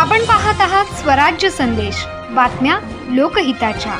आपण पाहत आहात स्वराज्य संदेश, बातम्या लोकहिताच्या।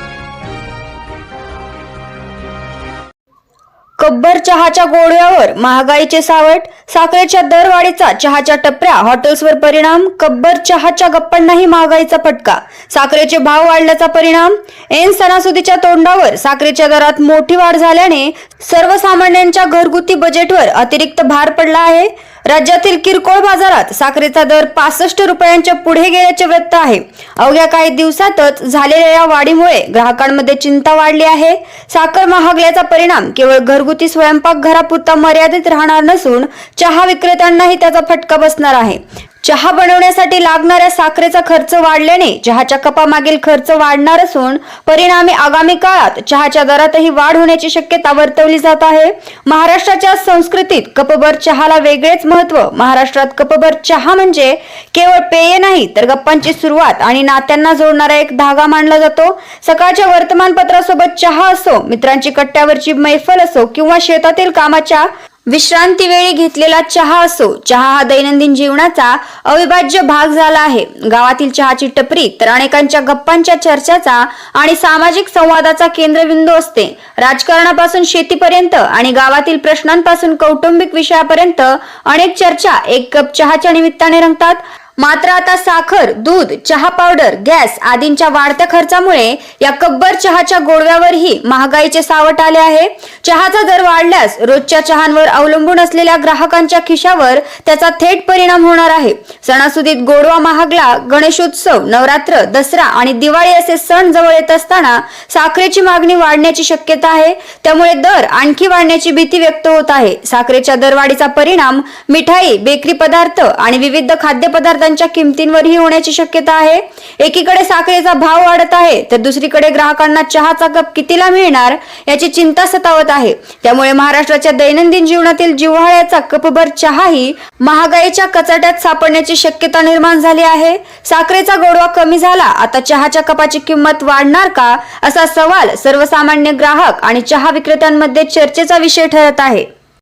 कब्बर चहाच्या गोडव्यावर महागाईचे सावट, साखरेच्या दरवाढीचा चहाच्या टपऱ्या हॉटेल्सवर परिणाम, कब्बर चहाच्या गप्पांनाही महागाईचा फटका, साखरेचे भाव वाढल्याचा परिणाम। ऐन सणासुदीच्या तोंडावर साखरेच्या दरात मोठी वाढ झाल्याने सर्वसामान्यांच्या घरगुती बजेटवर अतिरिक्त भार पडला आहे। राज्यातील किरकोळ बाजारात साखरेचा दर 65 रुपयांच्या पुढे गेल्याचे वृत्त आहे। अवघ्या काही दिवसातच झालेल्या या वाढीमुळे ग्राहकांमध्ये चिंता वाढली आहे। साखर महागल्याचा परिणाम केवळ घरगुती स्वयंपाक घरापुरता मर्यादित राहणार नसून चहा विक्रेत्यांनाही त्याचा फटका बसणार आहे। चहा बनवण्यासाठी लागणाऱ्या साखरेचा खर्च वाढल्याने चहाच्या कपामागील खर्च वाढणार असून परिणामी आगामी काळात चहाच्या दरातही वाढ होण्याची शक्यता वर्तवली जात आहे। महाराष्ट्राच्या संस्कृतीत कपभर चहाला वेगळेच महत्त्व। महाराष्ट्रात कपभर चहा म्हणजे केवळ पेय नाही तर गप्पांची सुरुवात आणि नात्यांना जोडणारा एक धागा मानला जातो। सकाळच्या वर्तमानपत्रासोबत चहा असो, मित्रांची कट्ट्यावरची मैफल असो किंवा शेतातील कामाच्या विश्रांती वेळी घेतलेला चहा असो, चहा हा दैनंदिन जीवनाचा अविभाज्य भाग झाला आहे। गावातील चहाची टपरी तर अनेकांच्या गप्पांच्या चर्चाचा आणि सामाजिक संवादाचा केंद्रबिंदू असते। राजकारणापासून शेतीपर्यंत आणि गावातील प्रश्नांपासून कौटुंबिक विषयापर्यंत अनेक चर्चा एक कप चहाच्या निमित्ताने रंगतात। मात्र आता साखर, दूध, चहा पावडर, गॅस आदींच्या वाढत्या खर्चामुळे या कब्बर चहाच्या गोडव्यावरही महागाईचे सावट आले आहे। चहाचा दर वाढल्यास रोजच्या चहांवर अवलंबून असलेल्या ग्राहकांच्या खिशावर त्याचा थेट परिणाम होणार आहे। सणासुदीत गोडवा महागला, गणेशोत्सव, नवरात्र, दसरा आणि दिवाळी असे सण जवळ येत असताना साखरेची मागणी वाढण्याची शक्यता आहे। त्यामुळे दर आणखी वाढण्याची भीती व्यक्त होत आहे। साखरेच्या दरवाढीचा परिणाम मिठाई, बेकरी पदार्थ आणि विविध खाद्यपदार्थ किमतींवरही होण्याची शक्यता आहे। एकीकडे साखरेचा भाव वाढत आहे तर दुसरीकडे ग्राहकांना चहाचा कप कितीला मिळणार याची चिंता सतावत आहे। त्यामुळे महाराष्ट्राच्या दैनंदिन जीवनातील जिव्हाळ्याचा कपभर चहाही महागाईच्या कचाट्यात सापडण्याची शक्यता निर्माण झाली आहे। साखरेचा गोडवा कमी झाला, आता चहाच्या कपाची किंमत वाढणार का, असा सवाल सर्वसामान्य ग्राहक आणि चहा विक्रेत्यांमध्ये चर्चेचा विषय ठरत आहे।